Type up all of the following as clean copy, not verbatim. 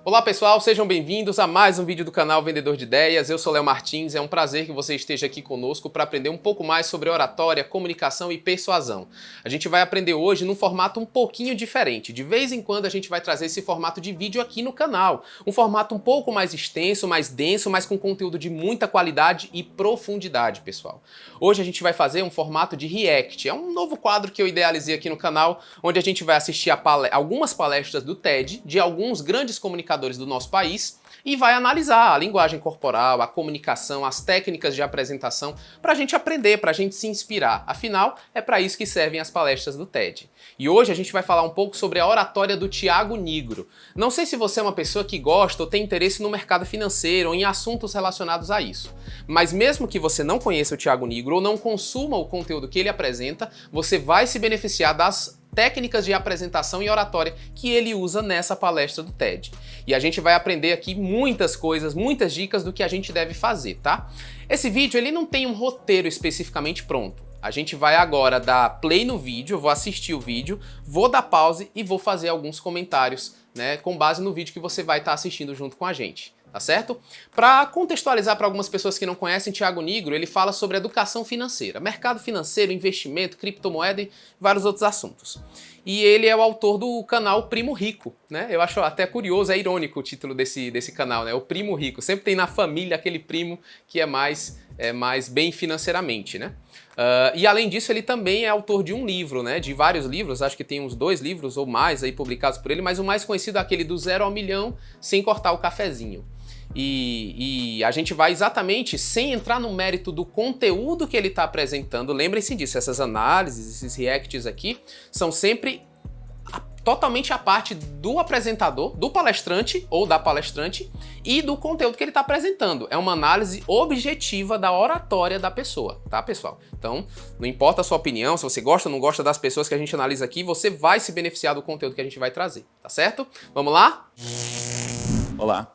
Olá pessoal, sejam bem-vindos a mais um vídeo do canal Vendedor de Ideias. Eu sou Léo Martins, é um prazer que você esteja aqui conosco para aprender um pouco mais sobre oratória, comunicação e persuasão. A gente vai aprender hoje num formato um pouquinho diferente. De vez em quando a gente vai trazer esse formato de vídeo aqui no canal. Um formato um pouco mais extenso, mais denso, mas com conteúdo de muita qualidade e profundidade, pessoal. Hoje a gente vai fazer um formato de React. É um novo quadro que eu idealizei aqui no canal, onde a gente vai assistir algumas palestras do TED, de alguns grandes comunicadores do nosso país, e vai analisar a linguagem corporal, a comunicação, as técnicas de apresentação, para a gente aprender, para a gente se inspirar. Afinal, é para isso que servem as palestras do TED. E hoje a gente vai falar um pouco sobre a oratória do Thiago Nigro. Não sei se você é uma pessoa que gosta ou tem interesse no mercado financeiro ou em assuntos relacionados a isso. Mas mesmo que você não conheça o Thiago Nigro ou não consuma o conteúdo que ele apresenta, você vai se beneficiar das técnicas de apresentação e oratória que ele usa nessa palestra do TED. E a gente vai aprender aqui muitas coisas, muitas dicas do que a gente deve fazer, tá? Esse vídeo ele não tem um roteiro especificamente pronto. A gente vai agora dar play no vídeo, eu vou assistir o vídeo, vou dar pause e vou fazer alguns comentários, né, com base no vídeo que você vai estar assistindo junto com a gente. Tá certo? Para contextualizar para algumas pessoas que não conhecem, Thiago Nigro, ele fala sobre educação financeira, mercado financeiro, investimento, criptomoeda e vários outros assuntos. E ele é o autor do canal Primo Rico, né? Eu acho até curioso, é irônico o título desse canal, né? O Primo Rico. Sempre tem na família aquele primo que é mais bem financeiramente, né? E além disso, ele também é autor de um livro, né? De vários livros, acho que tem uns 2 livros ou mais aí publicados por ele, mas o mais conhecido é aquele do 0 ao milhão sem cortar o cafezinho. E a gente vai exatamente, sem entrar no mérito do conteúdo que ele está apresentando, lembrem-se disso, essas análises, esses reacts aqui, são sempre totalmente a parte do apresentador, do palestrante ou da palestrante e do conteúdo que ele está apresentando. É uma análise objetiva da oratória da pessoa, tá, pessoal? Então, não importa a sua opinião, se você gosta ou não gosta das pessoas que a gente analisa aqui, você vai se beneficiar do conteúdo que a gente vai trazer, tá certo? Vamos lá? Olá.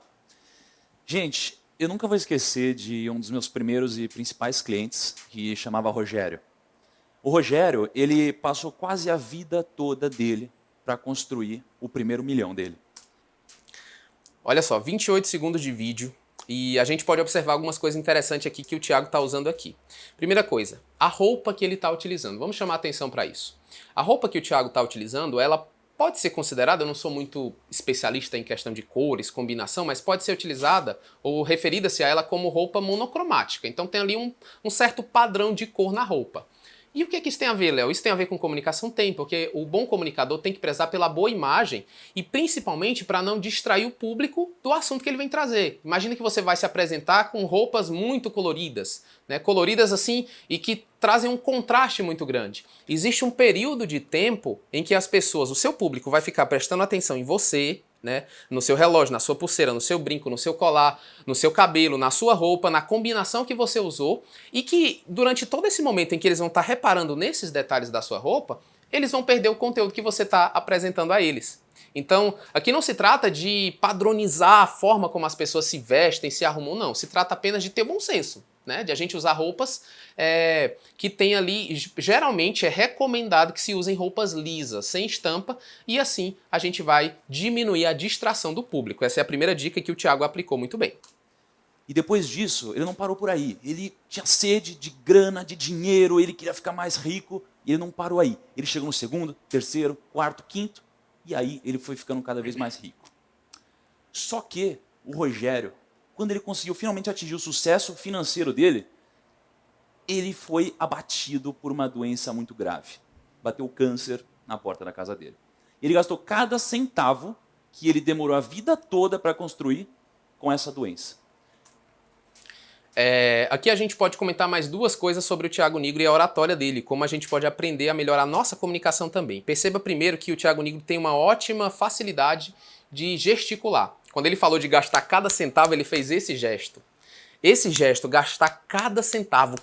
Gente, eu nunca vou esquecer de um dos meus primeiros e principais clientes, que chamava Rogério. O Rogério, ele passou quase a vida toda dele para construir o primeiro milhão dele. Olha só, 28 segundos de vídeo e a gente pode observar algumas coisas interessantes aqui que o Thiago está usando aqui. Primeira coisa, a roupa que ele está utilizando. Vamos chamar atenção para isso. A roupa que o Thiago está utilizando, ela pode ser considerada, eu não sou muito especialista em questão de cores, combinação, mas pode ser utilizada ou referida-se a ela como roupa monocromática. Então tem ali um certo padrão de cor na roupa. E o que isso tem a ver, Léo? Isso tem a ver com comunicação? Tem, porque o bom comunicador tem que prezar pela boa imagem e principalmente para não distrair o público do assunto que ele vem trazer. Imagina que você vai se apresentar com roupas muito coloridas, né? Coloridas assim e que trazem um contraste muito grande. Existe um período de tempo em que as pessoas, o seu público vai ficar prestando atenção em você, né? No seu relógio, na sua pulseira, no seu brinco, no seu colar, no seu cabelo, na sua roupa, na combinação que você usou e que durante todo esse momento em que eles vão estar reparando nesses detalhes da sua roupa, eles vão perder o conteúdo que você está apresentando a eles. Então, aqui não se trata de padronizar a forma como as pessoas se vestem, se arrumam, não. Se trata apenas de ter bom senso, né? De a gente usar roupas que tem ali, geralmente é recomendado que se usem roupas lisas, sem estampa, e assim a gente vai diminuir a distração do público. Essa é a primeira dica que o Thiago aplicou muito bem. E depois disso, ele não parou por aí. Ele tinha sede de grana, de dinheiro, ele queria ficar mais rico, e ele não parou aí. Ele chegou no segundo, terceiro, quarto, quinto, e aí ele foi ficando cada vez mais rico. Só que o Rogério, quando ele conseguiu finalmente atingir o sucesso financeiro dele, ele foi abatido por uma doença muito grave. Bateu câncer na porta da casa dele. Ele gastou cada centavo que ele demorou a vida toda para construir com essa doença. Aqui a gente pode comentar mais 2 coisas sobre o Thiago Nigro e a oratória dele, como a gente pode aprender a melhorar a nossa comunicação também. Perceba primeiro que o Thiago Nigro tem uma ótima facilidade de gesticular. Quando ele falou de gastar cada centavo, ele fez esse gesto. Esse gesto, gastar cada centavo,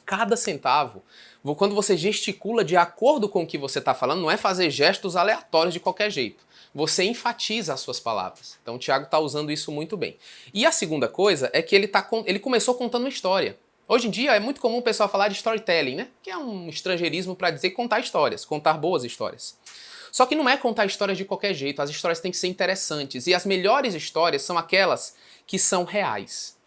quando você gesticula de acordo com o que você está falando, não é fazer gestos aleatórios de qualquer jeito. Você enfatiza as suas palavras. Então o Thiago está usando isso muito bem. E a segunda coisa é que ele começou contando uma história. Hoje em dia é muito comum o pessoal falar de storytelling, né? Que é um estrangeirismo para dizer contar histórias, contar boas histórias. Só que não é contar histórias de qualquer jeito, as histórias têm que ser interessantes. E as melhores histórias são aquelas que são reais.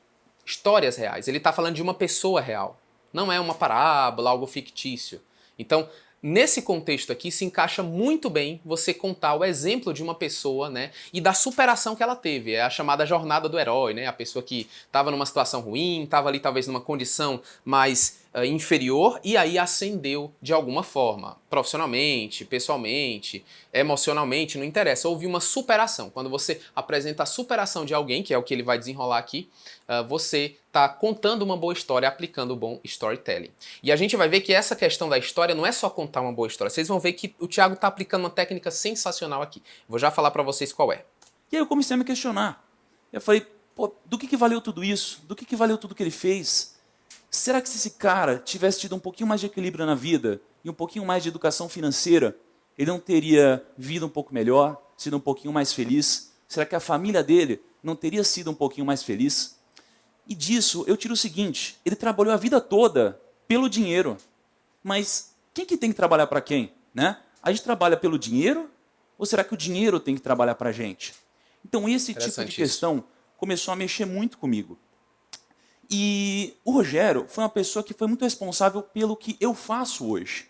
Histórias reais. Ele está falando de uma pessoa real. Não é uma parábola, algo fictício. Então, nesse contexto aqui, se encaixa muito bem você contar o exemplo de uma pessoa, né, e da superação que ela teve. É a chamada jornada do herói, né? A pessoa que estava numa situação ruim, estava ali talvez numa condição mais inferior e aí ascendeu de alguma forma, profissionalmente, pessoalmente, emocionalmente, não interessa. Houve uma superação. Quando você apresenta a superação de alguém, que é o que ele vai desenrolar aqui, você está contando uma boa história, aplicando o bom storytelling. E a gente vai ver que essa questão da história não é só contar uma boa história. Vocês vão ver que o Thiago está aplicando uma técnica sensacional aqui. Vou já falar para vocês qual é. E aí eu comecei a me questionar. Eu falei, pô, do que valeu tudo isso? Do que valeu tudo que ele fez? Será que se esse cara tivesse tido um pouquinho mais de equilíbrio na vida e um pouquinho mais de educação financeira, ele não teria vivido um pouco melhor, sido um pouquinho mais feliz? Será que a família dele não teria sido um pouquinho mais feliz? E disso eu tiro o seguinte, ele trabalhou a vida toda pelo dinheiro. Mas quem que tem que trabalhar para quem? Né? A gente trabalha pelo dinheiro ou será que o dinheiro tem que trabalhar para a gente? Então esse tipo de questão começou a mexer muito comigo. E o Rogério foi uma pessoa que foi muito responsável pelo que eu faço hoje.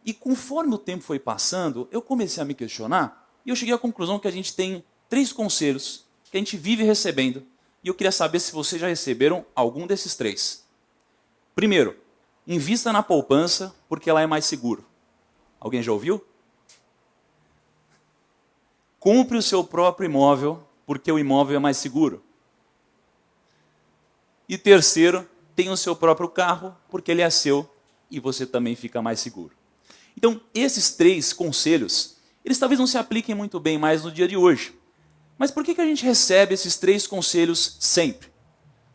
E conforme o tempo foi passando, eu comecei a me questionar e eu cheguei à conclusão que a gente tem 3 conselhos que a gente vive recebendo. E eu queria saber se vocês já receberam algum desses 3. Primeiro, invista na poupança porque ela é mais seguro. Alguém já ouviu? Compre o seu próprio imóvel porque o imóvel é mais seguro. E terceiro, tenha o seu próprio carro, porque ele é seu e você também fica mais seguro. Então, esses 3 conselhos, eles talvez não se apliquem muito bem mais no dia de hoje. Mas por que a gente recebe esses 3 conselhos sempre?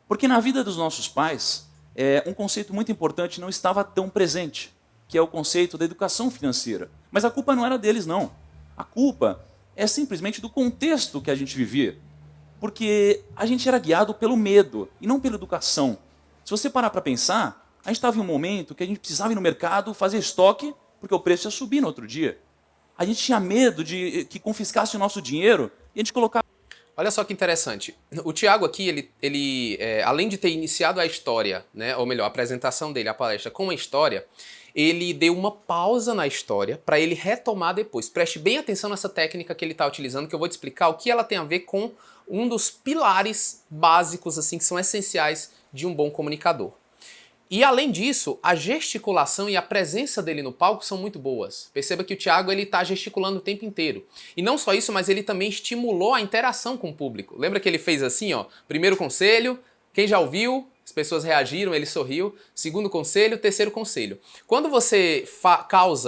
Porque na vida dos nossos pais, um conceito muito importante não estava tão presente, que é o conceito da educação financeira. Mas a culpa não era deles, não. A culpa é simplesmente do contexto que a gente vivia. Porque a gente era guiado pelo medo e não pela educação. Se você parar para pensar, a gente estava em um momento que a gente precisava ir no mercado, fazer estoque, porque o preço ia subir no outro dia. A gente tinha medo de que confiscasse o nosso dinheiro e a gente colocava... Olha só que interessante. O Thiago aqui, ele além de ter iniciado a história, né, ou melhor, a apresentação dele, a palestra com a história, ele deu uma pausa na história para ele retomar depois. Preste bem atenção nessa técnica que ele está utilizando, que eu vou te explicar o que ela tem a ver com um dos pilares básicos assim que são essenciais de um bom comunicador. E além disso, a gesticulação e a presença dele no palco são muito boas. Perceba que o Thiago está gesticulando o tempo inteiro. E não só isso, mas ele também estimulou a interação com o público. Lembra que ele fez assim, ó, primeiro conselho, quem já ouviu, as pessoas reagiram, ele sorriu. Segundo conselho, terceiro conselho. Quando você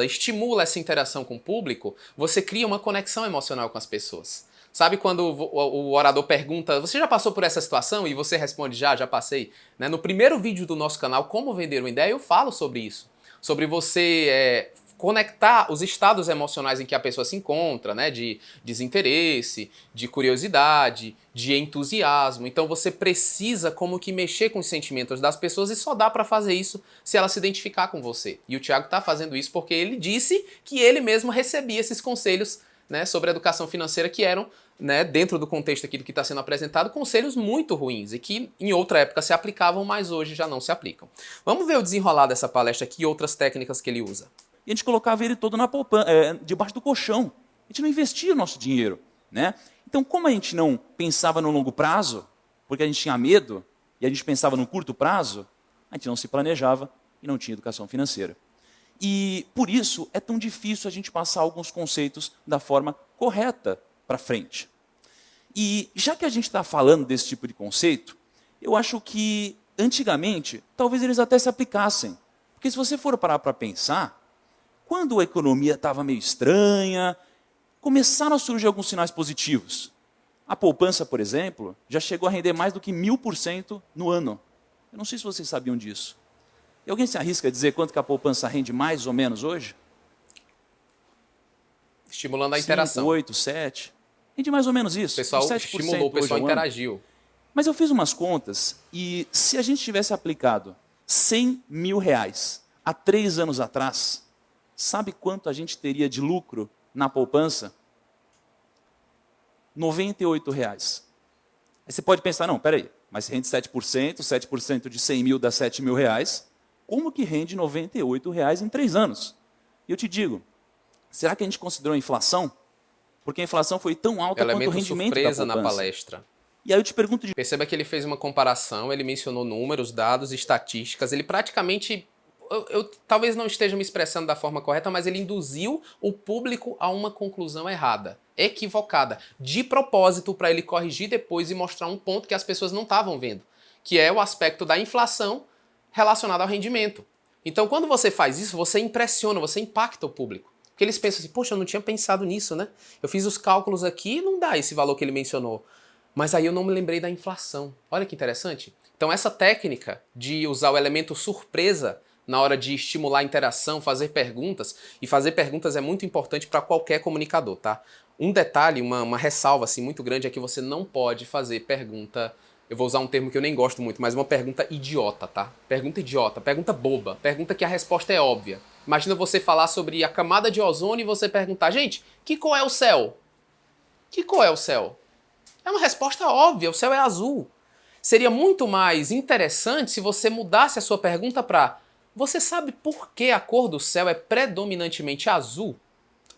estimula essa interação com o público, você cria uma conexão emocional com as pessoas. Sabe quando o orador pergunta, você já passou por essa situação? E você responde, já passei. Né? No primeiro vídeo do nosso canal, Como Vender uma Ideia, eu falo sobre isso. Sobre você conectar os estados emocionais em que a pessoa se encontra, né? De desinteresse, de curiosidade, de entusiasmo. Então você precisa como que mexer com os sentimentos das pessoas e só dá para fazer isso se ela se identificar com você. E o Thiago está fazendo isso porque ele disse que ele mesmo recebia esses conselhos, né, sobre educação financeira que eram, né, dentro do contexto aqui do que está sendo apresentado, conselhos muito ruins e que em outra época se aplicavam, mas hoje já não se aplicam. Vamos ver o desenrolar dessa palestra aqui e outras técnicas que ele usa. E a gente colocava ele todo na poupança, debaixo do colchão. A gente não investia o nosso dinheiro. Né? Então, como a gente não pensava no longo prazo, porque a gente tinha medo, e a gente pensava no curto prazo, a gente não se planejava e não tinha educação financeira. E por isso é tão difícil a gente passar alguns conceitos da forma correta para frente. E já que a gente está falando desse tipo de conceito, eu acho que antigamente talvez eles até se aplicassem. Porque se você for parar para pensar, quando a economia estava meio estranha, começaram a surgir alguns sinais positivos. A poupança, por exemplo, já chegou a render mais do que 1000% no ano. Eu não sei se vocês sabiam disso. E alguém se arrisca a dizer quanto que a poupança rende mais ou menos hoje? Estimulando a interação. 5, 8, 7. Rende mais ou menos isso. O pessoal estimulou, o pessoal interagiu. Mas eu fiz umas contas e se a gente tivesse aplicado 100 mil reais há 3 anos atrás, sabe quanto a gente teria de lucro na poupança? R$ 98,00. Aí você pode pensar, não, peraí, mas rende 7% de 100 mil dá R$ 7.000, como que rende R$ 98,00 em 3 anos? E eu te digo, será que a gente considerou a inflação? Porque a inflação foi tão alta quanto o rendimento da poupança. Na palestra. E aí eu te pergunto... Perceba que ele fez uma comparação, ele mencionou números, dados, estatísticas, ele praticamente... Eu talvez não esteja me expressando da forma correta, mas ele induziu o público a uma conclusão errada, equivocada, de propósito para ele corrigir depois e mostrar um ponto que as pessoas não estavam vendo, que é o aspecto da inflação relacionado ao rendimento. Então, quando você faz isso, você impressiona, você impacta o público. Porque eles pensam assim, poxa, eu não tinha pensado nisso, né? Eu fiz os cálculos aqui e não dá esse valor que ele mencionou. Mas aí eu não me lembrei da inflação. Olha que interessante. Então, essa técnica de usar o elemento surpresa na hora de estimular a interação, fazer perguntas, e fazer perguntas é muito importante para qualquer comunicador, tá? Um detalhe, uma ressalva assim, muito grande é que você não pode fazer pergunta, eu vou usar um termo que eu nem gosto muito, mas uma pergunta idiota, tá? Pergunta idiota, pergunta boba, pergunta que a resposta é óbvia. Imagina você falar sobre a camada de ozônio e você perguntar, gente, que cor é o céu? Que cor é o céu? É uma resposta óbvia, o céu é azul. Seria muito mais interessante se você mudasse a sua pergunta para você sabe por que a cor do céu é predominantemente azul?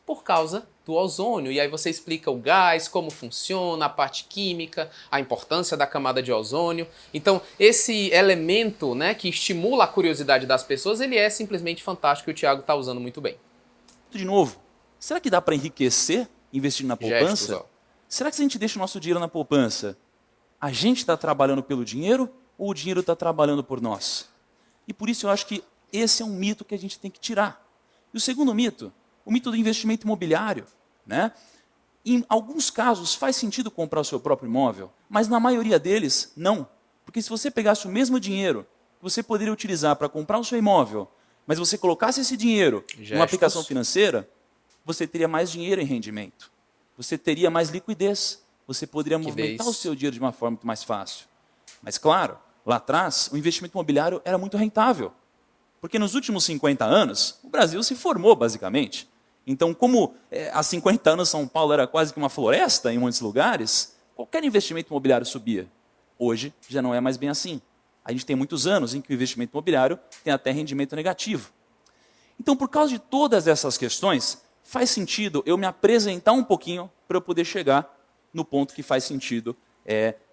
Por causa do ozônio. E aí você explica o gás, como funciona, a parte química, a importância da camada de ozônio. Então, esse elemento, né, que estimula a curiosidade das pessoas, ele é simplesmente fantástico e o Thiago está usando muito bem. De novo, será que dá para enriquecer investindo na poupança? Gestos, será que se a gente deixa o nosso dinheiro na poupança, a gente está trabalhando pelo dinheiro ou o dinheiro está trabalhando por nós? E por isso eu acho que esse é um mito que a gente tem que tirar. E o segundo mito, o mito do investimento imobiliário, né? Em alguns casos faz sentido comprar o seu próprio imóvel, mas na maioria deles não. Porque se você pegasse o mesmo dinheiro que você poderia utilizar para comprar o seu imóvel, mas você colocasse esse dinheiro numa aplicação financeira, você teria mais dinheiro em rendimento. Você teria mais liquidez. Você poderia movimentar o seu dinheiro de uma forma muito mais fácil. Mas claro, lá atrás, o investimento imobiliário era muito rentável. Porque nos últimos 50 anos, o Brasil se formou, basicamente. Então, como há 50 anos São Paulo era quase que uma floresta em muitos lugares, qualquer investimento imobiliário subia. Hoje, já não é mais bem assim. A gente tem muitos anos em que o investimento imobiliário tem até rendimento negativo. Então, por causa de todas essas questões, faz sentido eu me apresentar um pouquinho para eu poder chegar no ponto que faz sentido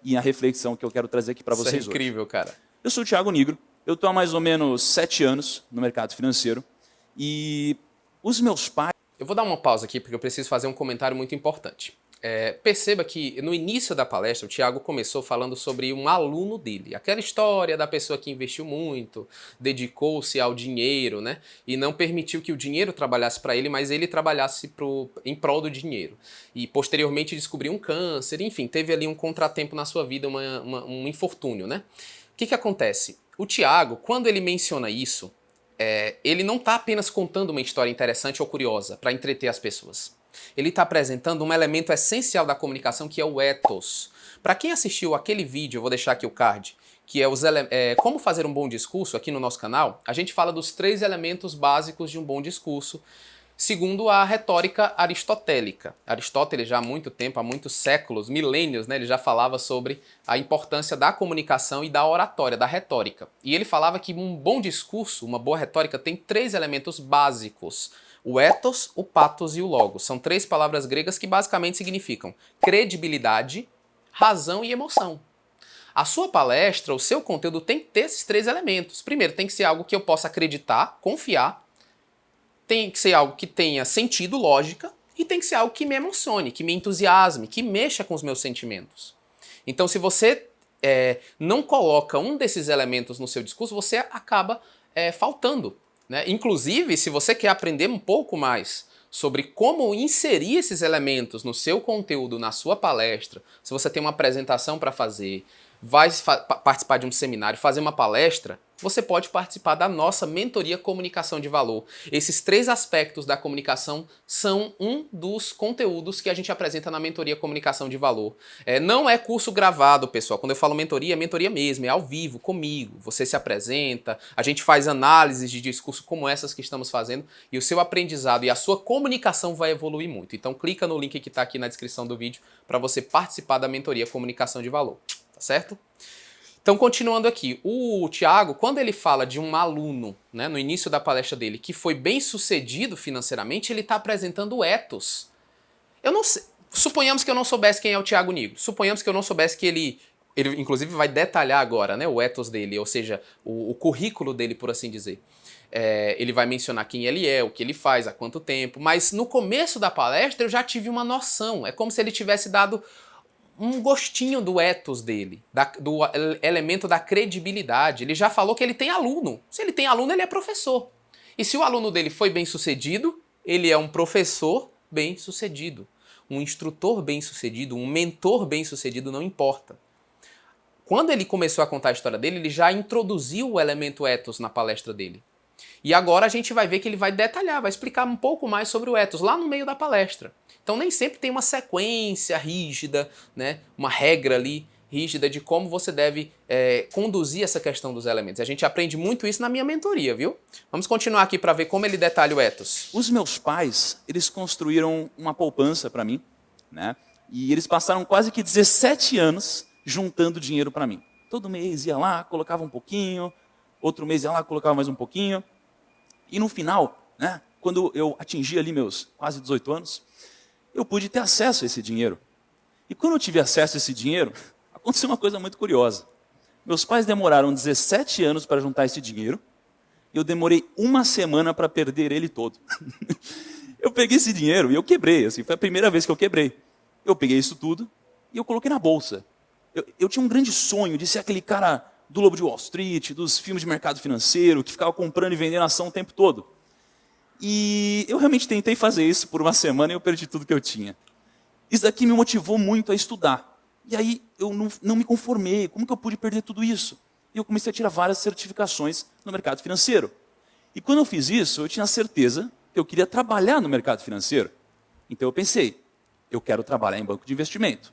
e a reflexão que eu quero trazer aqui para vocês hoje. Isso é incrível, cara. Eu sou o Thiago Nigro, eu estou há mais ou menos 7 anos no mercado financeiro e os meus pais... Eu vou dar uma pausa aqui porque eu preciso fazer um comentário muito importante. Perceba que no início da palestra o Thiago começou falando sobre um aluno dele. Aquela história da pessoa que investiu muito, dedicou-se ao dinheiro, né? E não permitiu que o dinheiro trabalhasse para ele, mas ele trabalhasse em prol do dinheiro. E posteriormente descobriu um câncer, enfim, teve ali um contratempo na sua vida, um infortúnio, né? O que acontece? O Thiago, quando ele menciona isso, ele não está apenas contando uma história interessante ou curiosa para entreter as pessoas. Ele está apresentando um elemento essencial da comunicação que é o ethos. Para quem assistiu aquele vídeo, eu vou deixar aqui o card, que é como fazer um bom discurso aqui no nosso canal, a gente fala dos 3 elementos básicos de um bom discurso, segundo a retórica aristotélica. Aristóteles já há muito tempo, há muitos séculos, milênios, né, ele já falava sobre a importância da comunicação e da oratória, da retórica. E ele falava que um bom discurso, uma boa retórica, tem 3 elementos básicos. O ethos, o pathos e o logos. São 3 palavras gregas que basicamente significam credibilidade, razão e emoção. A sua palestra, o seu conteúdo tem que ter esses 3 elementos. Primeiro, tem que ser algo que eu possa acreditar, confiar. Tem que ser algo que tenha sentido, lógica. E tem que ser algo que me emocione, que me entusiasme, que mexa com os meus sentimentos. Então, se você não coloca um desses elementos no seu discurso, você acaba faltando. Né? Inclusive, se você quer aprender um pouco mais sobre como inserir esses elementos no seu conteúdo, na sua palestra, se você tem uma apresentação para fazer, vai participar de um seminário, fazer uma palestra, você pode participar da nossa mentoria Comunicação de Valor. Esses 3 aspectos da comunicação são um dos conteúdos que a gente apresenta na mentoria Comunicação de Valor. Não é curso gravado, pessoal. Quando eu falo mentoria, é mentoria mesmo, é ao vivo, comigo. Você se apresenta, a gente faz análises de discurso como essas que estamos fazendo e o seu aprendizado e a sua comunicação vai evoluir muito. Então clica no link que está aqui na descrição do vídeo para você participar da mentoria Comunicação de Valor, tá certo? Então, continuando aqui, o Thiago, quando ele fala de um aluno, né, no início da palestra dele, que foi bem sucedido financeiramente, ele está apresentando o ethos. Eu não sei, suponhamos que eu não soubesse quem é o Thiago Nigro, suponhamos que eu não soubesse que ele inclusive vai detalhar agora, né, o ethos dele, ou seja, o currículo dele, por assim dizer. Ele vai mencionar quem ele é, o que ele faz, há quanto tempo, mas no começo da palestra eu já tive uma noção, é como se ele tivesse dado um gostinho do ethos dele, do elemento da credibilidade. Ele já falou que ele tem aluno. Se ele tem aluno, ele é professor. E se o aluno dele foi bem sucedido, ele é um professor bem sucedido. Um instrutor bem sucedido, um mentor bem sucedido, não importa. Quando ele começou a contar a história dele, ele já introduziu o elemento ethos na palestra dele. E agora a gente vai ver que ele vai detalhar, vai explicar um pouco mais sobre o ethos lá no meio da palestra. Então nem sempre tem uma sequência rígida, né? Uma regra ali rígida de como você deve conduzir essa questão dos elementos. A gente aprende muito isso na minha mentoria, viu? Vamos continuar aqui para ver como ele detalha o ethos. Os meus pais, eles construíram uma poupança para mim, né? E eles passaram quase que 17 anos juntando dinheiro para mim. Todo mês ia lá, colocava um pouquinho, outro mês ia lá, colocava mais um pouquinho. E no final, né, quando eu atingi ali meus quase 18 anos, eu pude ter acesso a esse dinheiro. E quando eu tive acesso a esse dinheiro, aconteceu uma coisa muito curiosa. Meus pais demoraram 17 anos para juntar esse dinheiro, e eu demorei uma semana para perder ele todo. Eu peguei esse dinheiro e eu quebrei, assim, foi a primeira vez que eu quebrei. Eu peguei isso tudo e eu coloquei na bolsa. Eu tinha um grande sonho de ser aquele cara do Lobo de Wall Street, dos filmes de mercado financeiro, que ficava comprando e vendendo ação o tempo todo. E eu realmente tentei fazer isso por uma semana e eu perdi tudo que eu tinha. Isso daqui me motivou muito a estudar. E aí eu não me conformei. Como que eu pude perder tudo isso? E eu comecei a tirar várias certificações no mercado financeiro. E quando eu fiz isso, eu tinha certeza que eu queria trabalhar no mercado financeiro. Então eu pensei, eu quero trabalhar em banco de investimento.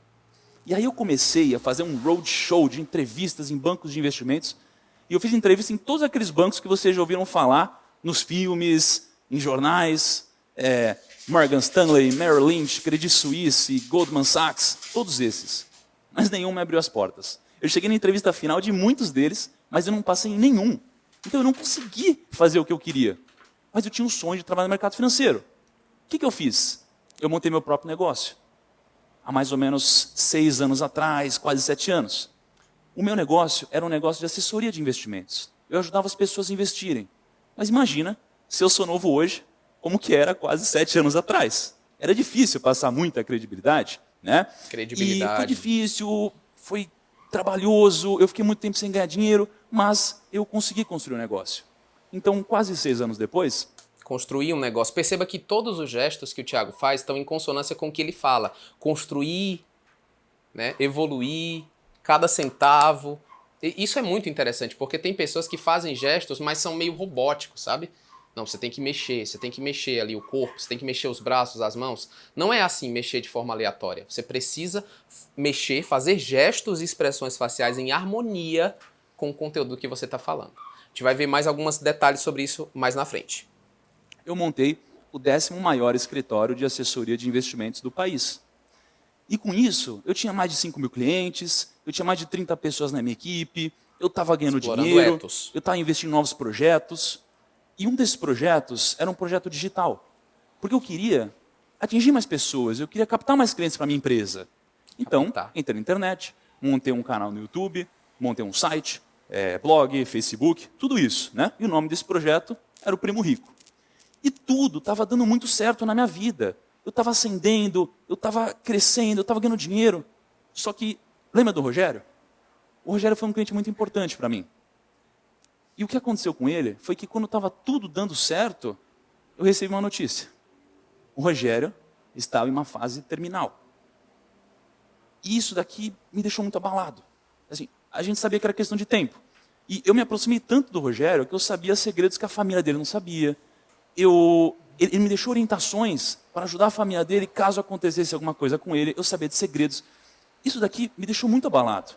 E aí eu comecei a fazer um roadshow de entrevistas em bancos de investimentos. E eu fiz entrevista em todos aqueles bancos que vocês já ouviram falar nos filmes, em jornais, Morgan Stanley, Merrill Lynch, Credit Suisse, Goldman Sachs, todos esses. Mas nenhum me abriu as portas. Eu cheguei na entrevista final de muitos deles, mas eu não passei em nenhum. Então eu não consegui fazer o que eu queria. Mas eu tinha um sonho de trabalhar no mercado financeiro. O que eu fiz? Eu montei meu próprio negócio. Há mais ou menos 6 anos atrás, quase 7 anos. O meu negócio era um negócio de assessoria de investimentos. Eu ajudava as pessoas a investirem. Mas imagina, se eu sou novo hoje, como que era quase 7 anos atrás. Era difícil passar muita credibilidade, né? Credibilidade. E foi difícil, foi trabalhoso, eu fiquei muito tempo sem ganhar dinheiro, mas eu consegui construir um negócio. Então, quase 6 anos depois, construir um negócio. Perceba que todos os gestos que o Thiago faz estão em consonância com o que ele fala. Construir, né, evoluir, cada centavo. Isso é muito interessante, porque tem pessoas que fazem gestos, mas são meio robóticos, sabe? Não, você tem que mexer ali o corpo, você tem que mexer os braços, as mãos. Não é assim mexer de forma aleatória. Você precisa mexer, fazer gestos e expressões faciais em harmonia com o conteúdo que você está falando. A gente vai ver mais alguns detalhes sobre isso mais na frente. Eu montei o 10º maior escritório de assessoria de investimentos do país. E com isso, eu tinha mais de 5 mil clientes, eu tinha mais de 30 pessoas na minha equipe, eu estava ganhando dinheiro, eu estava investindo em novos projetos. E um desses projetos era um projeto digital. Porque eu queria atingir mais pessoas, eu queria captar mais clientes para a minha empresa. Então, entrei na internet, montei um canal no YouTube, montei um site, blog, Facebook, tudo isso, né? E o nome desse projeto era o Primo Rico. E tudo estava dando muito certo na minha vida. Eu estava ascendendo, eu estava crescendo, eu estava ganhando dinheiro. Só que, lembra do Rogério? O Rogério foi um cliente muito importante para mim. E o que aconteceu com ele foi que quando estava tudo dando certo, eu recebi uma notícia. O Rogério estava em uma fase terminal. E isso daqui me deixou muito abalado. Assim, a gente sabia que era questão de tempo. E eu me aproximei tanto do Rogério que eu sabia segredos que a família dele não sabia. Ele me deixou orientações para ajudar a família dele caso acontecesse alguma coisa com ele. Eu sabia de segredos. Isso daqui me deixou muito abalado.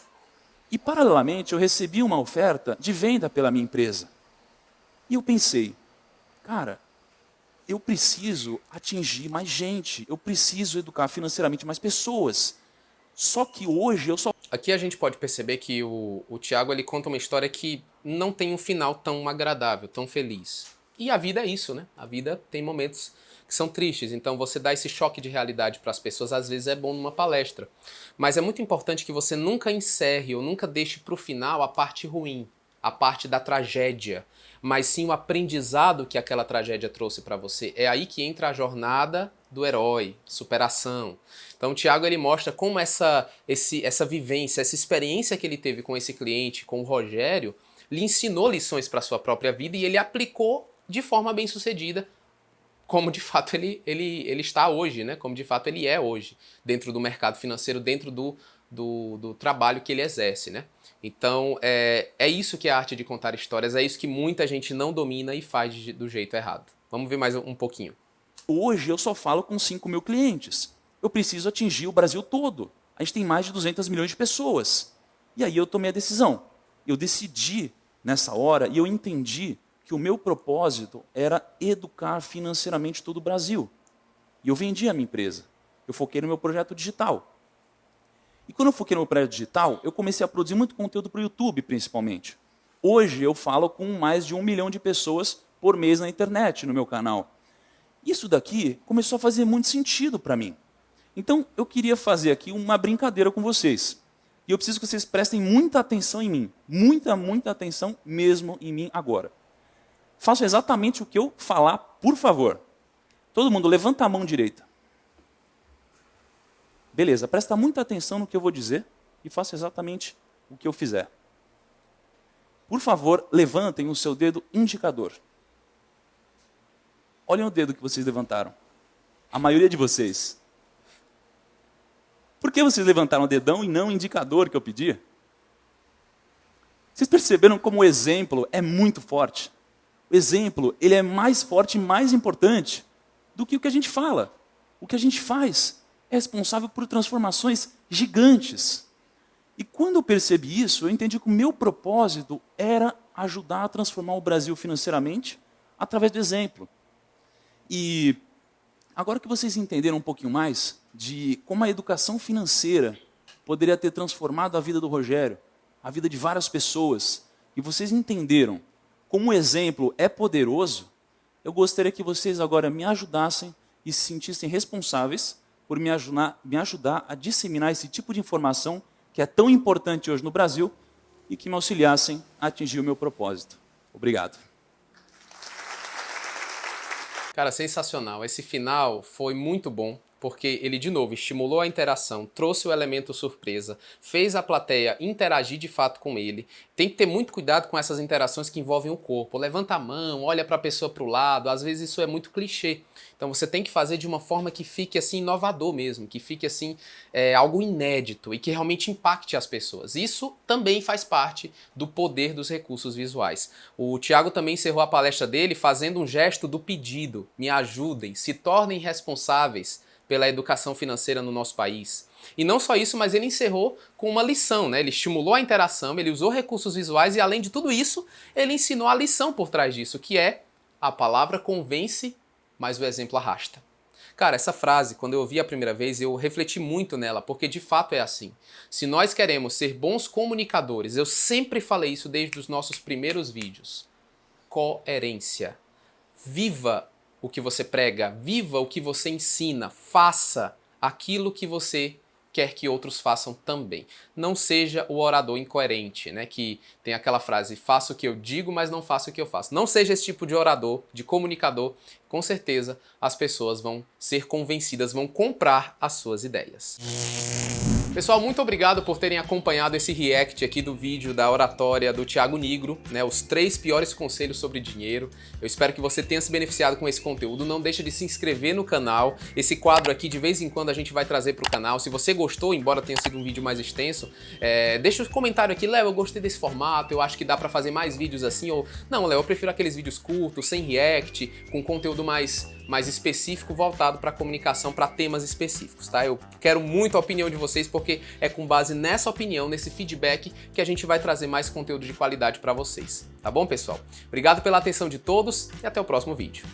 E, paralelamente, eu recebi uma oferta de venda pela minha empresa. E eu pensei, cara, eu preciso atingir mais gente, eu preciso educar financeiramente mais pessoas. Só que hoje eu só... Aqui a gente pode perceber que o Tiago ele conta uma história que não tem um final tão agradável, tão feliz. E a vida é isso, né? A vida tem momentos que são tristes, então você dá esse choque de realidade para as pessoas, às vezes é bom numa palestra. Mas é muito importante que você nunca encerre ou nunca deixe para o final a parte ruim, a parte da tragédia, mas sim o aprendizado que aquela tragédia trouxe para você. É aí que entra a jornada do herói, superação. Então o Tiago ele mostra como essa vivência, essa experiência que ele teve com esse cliente, com o Rogério, lhe ensinou lições para a sua própria vida e ele aplicou de forma bem sucedida, como de fato ele está hoje, né? Como de fato ele é hoje, dentro do mercado financeiro, dentro do trabalho que ele exerce, né? Então é isso que é a arte de contar histórias, é isso que muita gente não domina e faz do jeito errado. Vamos ver mais um pouquinho. Hoje eu só falo com 5 mil clientes. Eu preciso atingir o Brasil todo. A gente tem mais de 200 milhões de pessoas. E aí eu tomei a decisão. Eu decidi nessa hora e eu entendi que o meu propósito era educar financeiramente todo o Brasil. E eu vendi a minha empresa. Eu foquei no meu projeto digital. E quando eu foquei no meu projeto digital, eu comecei a produzir muito conteúdo para o YouTube, principalmente. Hoje eu falo com mais de 1 milhão de pessoas por mês na internet, no meu canal. Isso daqui começou a fazer muito sentido para mim. Então, eu queria fazer aqui uma brincadeira com vocês. E eu preciso que vocês prestem muita atenção em mim. Muita atenção mesmo em mim agora. Façam exatamente o que eu falar, por favor. Todo mundo, levanta a mão direita. Beleza, presta muita atenção no que eu vou dizer e faça exatamente o que eu fizer. Por favor, levantem o seu dedo indicador. Olhem o dedo que vocês levantaram. A maioria de vocês. Por que vocês levantaram o dedão e não o indicador que eu pedi? Vocês perceberam como o exemplo é muito forte? O exemplo, ele é mais forte e mais importante do que o que a gente fala. O que a gente faz é responsável por transformações gigantes. E quando eu percebi isso, eu entendi que o meu propósito era ajudar a transformar o Brasil financeiramente através do exemplo. E agora que vocês entenderam um pouquinho mais de como a educação financeira poderia ter transformado a vida do Rogério, a vida de várias pessoas, e vocês entenderam como o exemplo é poderoso, eu gostaria que vocês agora me ajudassem e se sentissem responsáveis por me ajudar a disseminar esse tipo de informação que é tão importante hoje no Brasil e que me auxiliassem a atingir o meu propósito. Obrigado. Cara, sensacional. Esse final foi muito bom, porque ele, de novo, estimulou a interação, trouxe o elemento surpresa, fez a plateia interagir de fato com ele. Tem que ter muito cuidado com essas interações que envolvem o corpo. Levanta a mão, olha para a pessoa para o lado, às vezes isso é muito clichê. Então você tem que fazer de uma forma que fique assim inovador mesmo, que fique assim algo inédito e que realmente impacte as pessoas. Isso também faz parte do poder dos recursos visuais. O Tiago também encerrou a palestra dele fazendo um gesto do pedido. Me ajudem, se tornem responsáveis pela educação financeira no nosso país. E não só isso, mas ele encerrou com uma lição, né? Ele estimulou a interação, ele usou recursos visuais e, além de tudo isso, ele ensinou a lição por trás disso, que é: a palavra convence, mas o exemplo arrasta. Cara, essa frase, quando eu ouvi a primeira vez, eu refleti muito nela, porque de fato é assim. Se nós queremos ser bons comunicadores, eu sempre falei isso desde os nossos primeiros vídeos. Coerência. Viva o que você prega, viva o que você ensina, faça aquilo que você quer que outros façam também. Não seja o orador incoerente, né? Que tem aquela frase: faça o que eu digo, mas não faça o que eu faço. Não seja esse tipo de orador, de comunicador. Com certeza as pessoas vão ser convencidas, vão comprar as suas ideias. Pessoal, muito obrigado por terem acompanhado esse react aqui do vídeo da oratória do Thiago Nigro, né? Os 3 piores conselhos sobre dinheiro. Eu espero que você tenha se beneficiado com esse conteúdo. Não deixa de se inscrever no canal. Esse quadro aqui, de vez em quando, a gente vai trazer para o canal. Se você gostou, embora tenha sido um vídeo mais extenso, deixa um comentário aqui. Léo, eu gostei desse formato, eu acho que dá para fazer mais vídeos assim. Ou não, Léo, eu prefiro aqueles vídeos curtos, sem react, com conteúdo mais específico, voltado para comunicação, para temas específicos, tá? Eu quero muito a opinião de vocês, porque é com base nessa opinião, nesse feedback, que a gente vai trazer mais conteúdo de qualidade para vocês. Tá bom, pessoal? Obrigado pela atenção de todos e até o próximo vídeo.